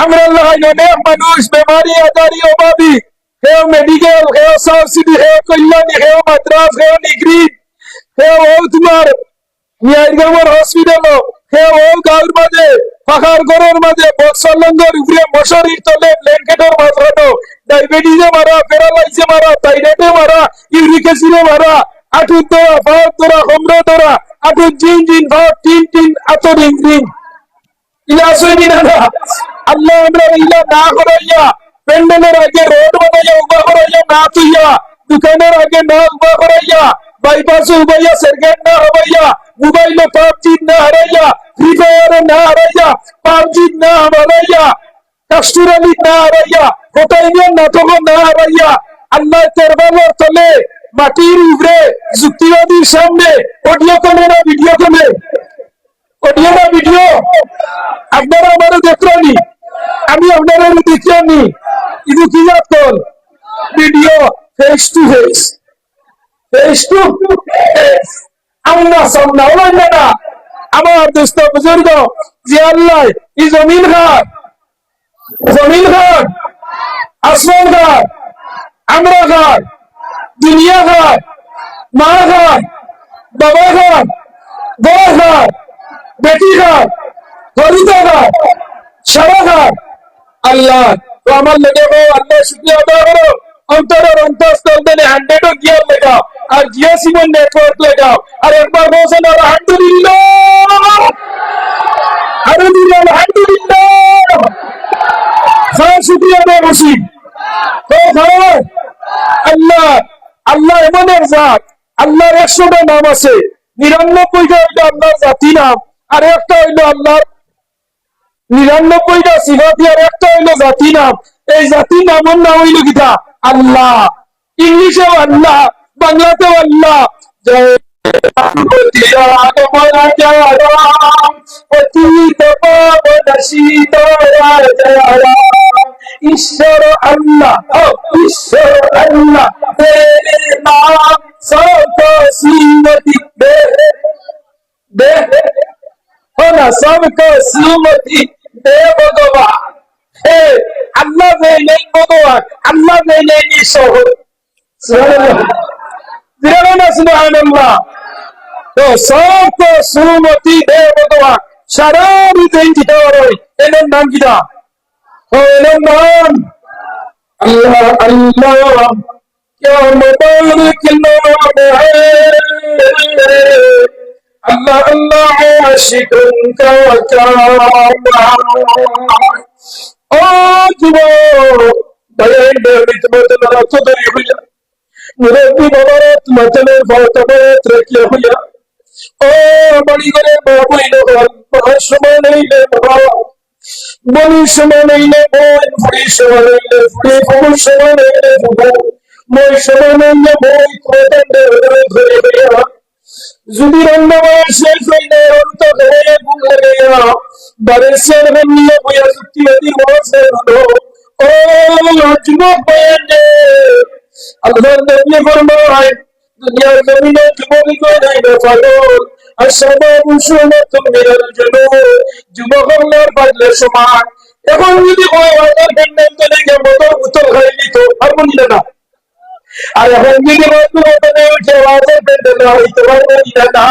আমরা লাগাই অনেক মানুষ বেমারি আজারি অভাবী, হেও মেডিকেল, হেও সাবসিডি, হেও কল্যাণী, হেও মাদ্রাস, হেও ডিগ্রি, হেও তোমার মিয়াইরগাঁওর হসপিটাল, হেও গাঁর মাঝে পাখার ঘরের মাঝে বক্সলঙ্গর উপরে মশারির তলে ব্ল্যাঙ্কেটের মাঝখানো ডায়াবেটিসে মারা, প্যারালাইসে মারা, থাইরয়েডে মারা, ইউরিক অ্যাসিডে মারা, আঠুর ধরা, ফাওয়ার ধরা, হোমরা ধরা, আঠুর জিন জিন ফাওয়ার টিন টিন আত রিং রিং আল্লাহ আমরা ইলা না করাইয়া প্যান্ডেলের আগে রোড বানাইয়া উবা করাইয়া না তুইয়া দোকানের আগে না উবা করাইয়া বাইপাসে উবাইয়া সেরগেট না হবাইয়া মোবাইলে পাবজি না হারাইয়া ফ্রি ফায়ারে না হারাইয়া পাবজি না হারাইয়া কাস্টুরালি না হারাইয়া হোটাইনিয়ান নাটক না হারাইয়া আল্লাহ তেরবালের তলে মাটির উপরে যুক্তিবাদীর সামনে অডিও কমে না ভিডিও কমে, অডিও না ভিডিও, আপনারা আমার দেখলেনি, আমি আপনারা দেখিনি, কিন্তু কি জানতন video face to face, face to face, আমরা সামনা হলেন না। আমার দোস্ত বুজুর্গ যে আল্লাহ এই জমিন ঘাট, জমিন ঘাট, আসমান ঘাট, আমরা ঘাট, দুনিয়া ঘাট, মা ঘাট, বাবা ঘাট, বড় ঘাট, বেটি ঘাট, হরিতা ঘাট, সারা ঘাট আল্লাহ। তো আমার লেগে আল্লাহ শুক্রিয়া আদায় করো, অন্তরের অন্তঃস্থল থেকে 100 গিয়ার লেগাও আর জিও সিমন নেটওয়ার্ক লেগাও আর একবার বলছেন আলহামদুলিল্লাহ, আলহামদুলিল্লাহ, শুক্রিয়া আদায় করছি। আল্লাহ, আল্লাহ এমন এক জাত, আল্লাহর 100টা নাম আছে, 99টা হইলো আল্লাহর জাতি নাম, আর একটা হইলো আল্লাহর 99টা সিফাত, আর একটা হইলো জাতি নাম। এই জাতি নামের নাম হইলো কিটা আল্লাহ, ইংলিশেও আল্লাহ, বাংলাতেও আল্লাহ। জয় ঈশ্বর আল্লাহ, ঈশ্বর আল্লাহ তেরে নাম সব শ্রীমতি বে বে না সবকে শ্রীমতি দে ভগবান। হে আল্লাহ নেই ভগবান, আল্লাহ নেই ঈশ্বর। সুবহানাল্লাহ। তো সবকে শ্রীমতি দে ভগবান, সারা দিন কিটা রই এর নাম কিটা, এর নাম अल्लाह अल्लाह क्या मुबारक नाम है, अल्लाह अल्लाह आशिकों का क्या ओ जुबो बयान बेरित मतलब तो दरी हुआ मुरब्बी बबरत मतलब फातमत रखिया हुआ ओ बड़ी करे बाबू लोग महाशमा नहीं ले बाबा বলি সমানে বই ফুড়ি সমানে ফুড়ি ফুড় সমানে ফুড় মই সমানে বই কোথায় ধরে গেয়া যদি রান্না শেষ হয়ে যায় অন্ত হয়ে গুণ লাগেয়া বারেসের নিয়ে বইয়া যুক্তিবাদী বসে হলো ও যুবক বয়ানে আল্লাহর নবী ফরমায় দুনিয়ার জমিনে যুবকই নাই না পাগল আশাবাবু শুনতুম মিনাল জুনুব, যুবক আল্লাহর ফাজলের সমান। এখন যদি হয় ওয়াটার প্যান্ডেল তো দেখে মোটর বোতল খাই নিত আর বলি না, আর এখন যদি বর্তমানে উঠে ওয়াটার প্যান্ডেল হইতে পারবো না,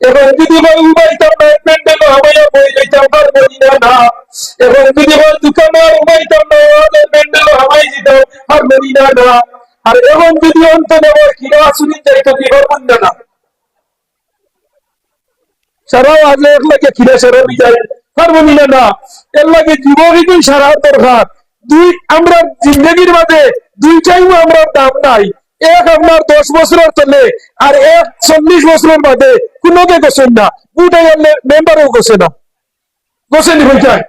এখন যদি বল উবাইতাম না প্যান্ডেল আমায় বই লইতাম আর বলি না, এখন যদি বল দোকানে উবাইতাম না ওয়াটার প্যান্ডেল আমায় দিতাম আর বলি না, আর এখন যদি অন্ত নেব কিনা শুনি চাইতো কি পারবেন না, সারাও আজ এক লাগে কিনা সারা বিজয় পারবো না, এর লাগে যুবকই সারা দরকার। দুই আমরা জিন্দগির মাঝে দুইটাই আমরা দাম নাই, এক আপনার 10 বছরের তলে আর এক 40 বছরের মাঝে কোনোকে গোসেন না, দুটাই মেম্বারও গোসে না, গোসেনি হইতায়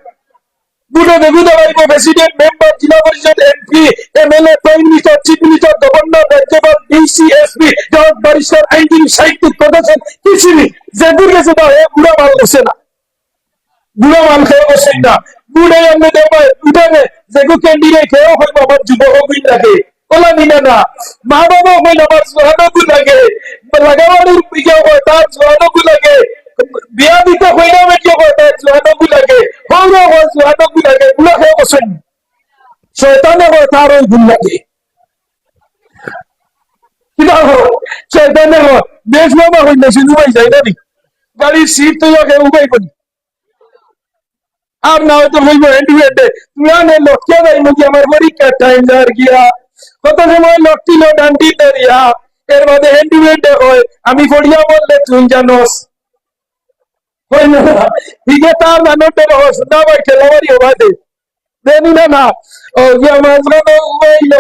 দুটো দেখু দাঁড়াইব প্রেসিডেন্ট, মেম্বার, জেলা পরিষদ, MP, MLA, prime minister, chief minister, governor, রাজ্যপাল, ডিসি, এসপি, জজ, ব্যারিস্টার, আইনজীবী, সাহিত্যিক, প্রশাসক, কিছু নেই। যে দূর গেছে না হে বুড়া মাল বসে না, বুড়া মাল খেয়ে বসে না, বুড়ে এমনি দেবে উঠানে যেগু ক্যান্ডিডেট হেও হইব আমার যুবক হইন লাগে ওলা নিনা না, মা বাবা হইল আমার জোয়ানকু লাগে, লাগাবাড়ির পিকে হয় তার জোয়ানকু লাগে, বিয়া দিতে হইনা বেটিয়ে হয় তার জোয়ানকু লাগে, হৌরা হয় জোয়ানকু লাগে, বুড়া বসেন শয়তানে হয় তার ওই গুণ লাগে শয়তানে হয় বেশ বাবা হইলে শুধু ভাই যাই না গাড়ির সিট তো উবাই করি আর না হয়তো হইব হ্যান্ডি হ্যান্ডে তুমি আনে লক্ষ্যে যাই নাকি আমার পরীক্ষার টাইম যার গিয়া কত সময় লক্ষ্য ডান্ডি দাঁড়িয়া এর মধ্যে হ্যান্ডি হ্যান্ডে হয় আমি পড়িয়া বললে তুই জানোস হয় না ঠিক আছে তার নানন্দের হস না ভাই খেলাবাড়ি হবা দে দেনি না না ও গিয়া মাঝখানে উবাইল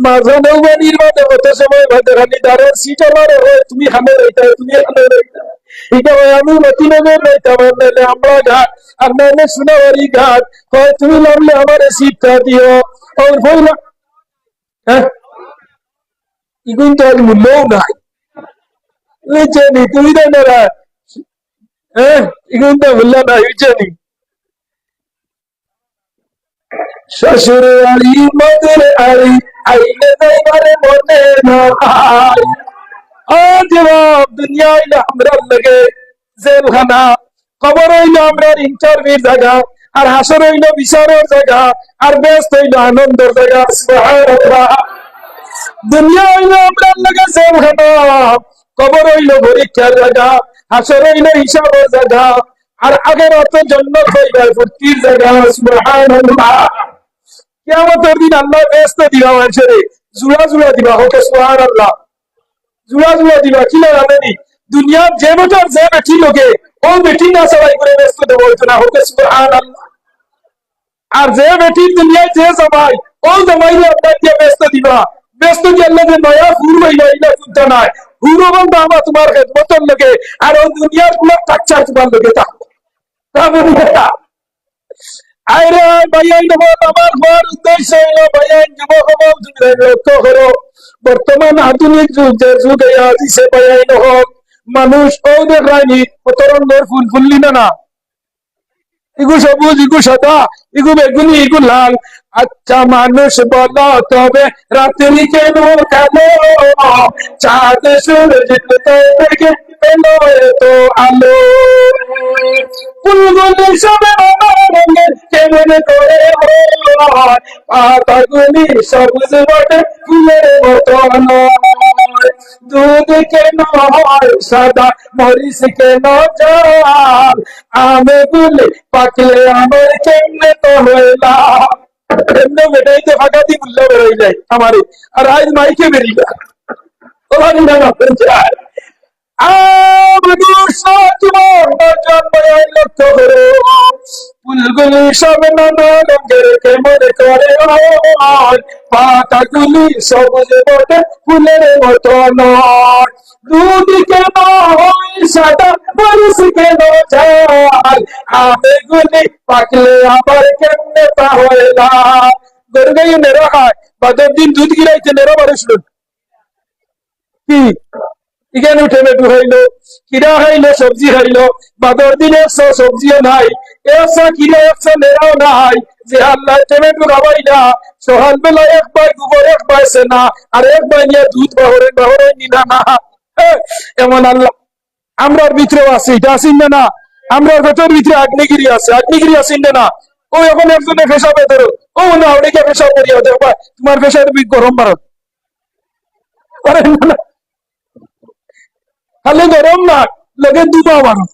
মাঝখানে উবানির মধ্যে কত সময় মধ্যে খালি দাঁড়ের সিট আমার হয় তুমি হামে রইতা তুমি হামে রইতা এটা হয় আমি মতিনগর রইতাম নাহলে আমরা ঘাট আর নাহলে সোনাবাড়ি ঘাট হয় তুমি নামলে আমার সিটটা দিও ওর বইলা হ্যাঁ ইগুন তো আর মূল্যও নাই বুঝছেনি তুমি তো না হ্যাঁ ইগুন তো মূল্য নাই বুঝছেনি শ্বশুর আলী মদের আলী আইলে যাইবারে মনে নাই আজ দুনিয়া হইলে আমরা লাগে জেলখানা খবর হইলো আমরা ইন্টারভিউর জায়গা আর হাসর হইলো বিচারের জায়গা আর ব্যস্ত হইলো আনন্দের জায়গা সুবহানাল্লাহ দুনিয়া হইলো আমরা লাগে জেলখানা খবর হইলো পরীক্ষার জায়গা হাসর হইলো হিসাবের জায়গা আর আগের অত জন্য হইবার ফুর্তির জায়গা সুবহানাল্লাহ কিয়ামতের দিন আল্লাহ ব্যস্ত দিবা মানুষের জুড়া জুড়া দিবা হোক সুবহানাল্লাহ জুড়া জুড়া দিবা কি জানেনি দুনিয়ার যে বেটার যে বেটি লোকে ও বেটি না সবাই করে ব্যস্ত দেবো হইতো না হোক সুবহানাল্লাহ আর যে বেটির দুনিয়ায় যে জামাই ও জামাই আপনার দিয়ে ব্যস্ত দিবা ব্যস্ত দিয়ে আল্লাহ যে নয়া হুর হইলা ইলা চিন্তা নাই হুরো বন্ধ আমার তোমার খেদমতের লোকে আর ও দুনিয়ার গুলো টাকচার তোমার লোকে থাকবো আরে ভাইয়াই নবল আমার হওয়ার উদ্দেশ্য হইলো ভাইয়াই যুবক হবল তুমি লক্ষ্য করো বর্তমান আধুনিক যুগ যে যুগ দিছে ভাইয়াই নহক মানুষ ও দেখায়নি কত রঙের ফুল ফুললি না ইগু সবুজ ইগু সাদা ইগু বেগুনি ইগু লাল আচ্ছা মানুষ বলো তবে রাত্রি কেন কালো চাঁদ সূরজ দেখে পেলো তো আলো ফুলগুলি সবে রঙের কেমন করে পাতাগুলি সবুজ বটে ফুলের মতো নয় দুধ কেন হয় সাদা মরিচ কেন জল আমেগুলি পাকলে আমার কেমনে তো হইলা এমনি বেটাইতে ফাঁকা দিয়ে মূল্য বেরোয় যায় আমারে আর আজ মাইকে বেরিয়ে ফুলগুলি সব নানা রঙের কেমন করে পাতাগুলি সবুজ বটে ফুলের মতো নয় দুধ কেন হয় সাদা মরিচ কেন ঝাল আমেগুলি পাকলে আবার কেমনে তা হয় না গরু গাই নেড়া খায় বাদের দিন দুধ গিরাইতে নেড়া মানুষ কি এখানে উঠে বেটু খাইলো কিরা খাইলো সবজি খাইলো বাদর দিন 100 সবজিও নাই 100 কিলো 100 নেড়াও নাই যে আল্লাহ টমেটো খাবাই না সকাল বেলা একবার গোবর একবার সেনা আর একবার নিয়ে দুধ বাহরে নিনা না এমন আল্লাহ আমরার ভিতরেও আছে এটা আসিন না আমরার ভেতর ভিতরে আগ্নেগিরি আছে না ও এখন একজনে পেশাবে ধরো ও না ওটাকে পেশাব করিয়া দেখবা তোমার পেশার গরম ভারত খালি গরম না লোকে দুবা ভারত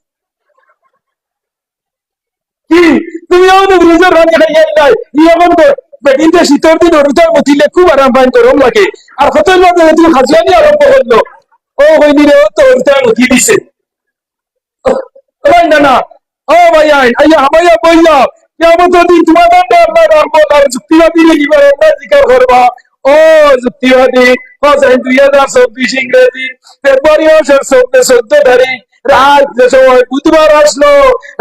কি তুমিও তো ব্রিজের রানি খাইয়াই নাই এখন বেটিনতে শীতের দিন অরুতার মতিলে খুব আরাম পাই গরম লাগে আর কত তুমি খাজিয়ানি আরম্ভ করলো ও হইনি রে তো অরুতার মতি দিছে না না ও ভাই আইয়া আমাইয়া বলল কেমন দিন তোমার আল্লাহ রহমত আর যুক্তিবাদী লিখিবার আল্লাহ জিকার করবা ও যুক্তিবাদী 2024 ইংরেজি ফেব্রুয়ারি মাসের 14 তারিখ রাত যে সময় বুধবার আসলো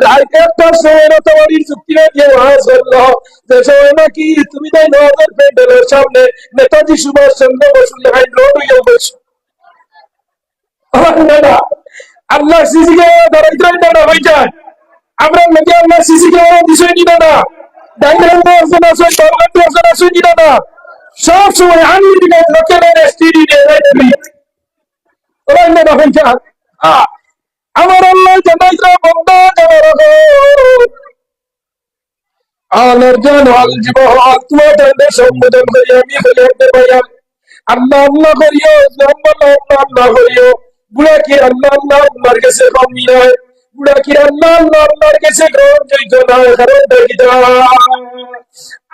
রাত 1টার সময় তোমারই যুক্তিবাদী ওয়াজ করলো যে সময় নাকি তুমি তাই নজর প্যান্ডেলের সামনে নেতাজি সুভাষ চন্দ্র বসু লেখায় রোড হইয়া বসো আল্লাহ সিসি ক্যামেরা ধরাইতে না হয়ে যায় আমরা নাকি আল্লাহ সিসি ক্যামেরা বিষয় নিব না ডাইনার অর্জন আছে সরকারি অর্জন আছে নিব না সব সময় আনলিমিটেড লোকের এসটিডি আমার আল্লাহ জানাইতে বন্ধ জানা রাখো আলোচন হল জীব আত্মা তাদের সম্বোধন করি আমি বলে ভাইয়া আল্লাহ আল্লাহ করিও আল্লাহ আল্লাহ আল্লাহ করিও বুড়া কি আল্লাহ আল্লাহ আল্লাহর কাছে কম নয় বুড়া কি আল্লাহ আল্লাহ আল্লাহর কাছে গ্রহণযোগ্য নয় কারণ দেখিতা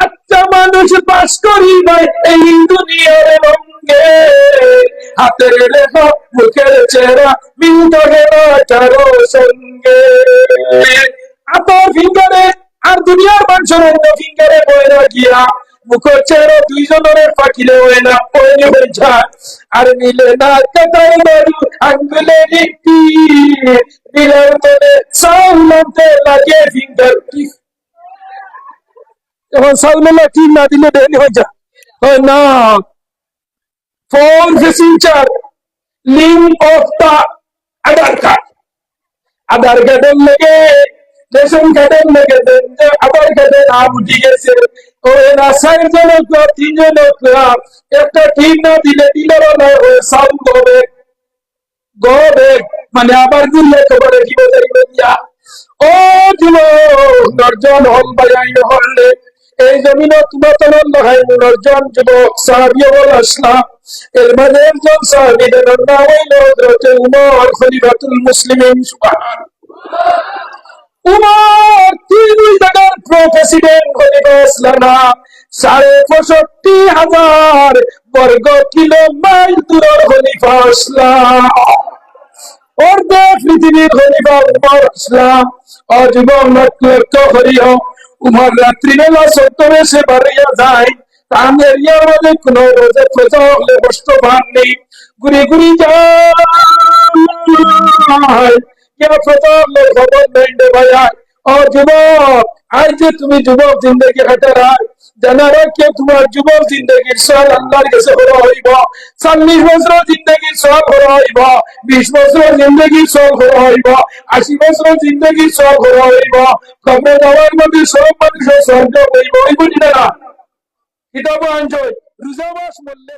আচ্ছা মানুষ বাস করি ভাই এই দুনিয়ার রঙ্গে হাতের লেখা মুখের চেহারা মিলত গেল কারো সঙ্গে আতর ফিঙ্গারে আর দুনিয়ার মানুষের অন্য ফিঙ্গারে বয়ে রাখিয়া মুখের চেহারা দুইজনের পাখিলে হয় না ওইনে হয়ে যায় আর মিলে না কাটাই বারু আঙ্গুলে রিপি মিলার মনে সামলাতে লাগে ফিঙ্গার টিপ এখন সালমেলা টিপ না দিলে দেরি হয়ে যায় হয় না ফোন ফেসিংচার link of the Aadhaar card Aadhaar কার্ডের লেগে রেশন কার্ডের লেগে আধার কার্ডের নাম উঠে গেছে ওই রাস্তার জনক তিনজন একটা ঠিক না দিলে দিলের সাউন্ড হবে গবে মানে আবার দিলে খবরে কি বোঝাইবে দিয়া ও যুব নর্জন হল বাজাই হলে এই জমিন তোমার তলন দেখাই নর্জন যুবক সাহাবিও বল আসলাম এর মাঝে একজন সাহাবিদের নাম হইল হযরত উমর খলিফাতুল মুসলিমিন সুবহানাল্লাহ উমর তিন জায়গার প্রেসিডেন্ট খলিফা আসলানা 65,000 বর্গ কিলোমাইল দূরের খলিফা আসলাম অর্ধেক পৃথিবীর খলিফা উমর আসলাম অজীবন লক্ষ্য করিও উমর রাত্রিবেলা সত্তরে সে বাড়িয়া যায় তার এরিয়ার মধ্যে কোন রোজে ফেজা হলে বস্ত ভান নেই ঘুরি ঘুরি যায় ফেজা হলে খবর নেই রে ভাইয়া ও যুবক আজ যে তুমি যুবক জিন্দগি হাতে রায় জানা রাখে তোমার যুবক জিন্দগির সব আল্লাহর কাছে বড় হইব 40 বছর জিন্দগির সব বড় হইব 20 বছর জিন্দগির সব বড় হইব 80 বছর জিন্দগির সব বড় হইব কবরে যাওয়ার মধ্যে সব মানুষের স্বর্গ হইব হইব না কিতাব আনজয় রোজা মাস বললে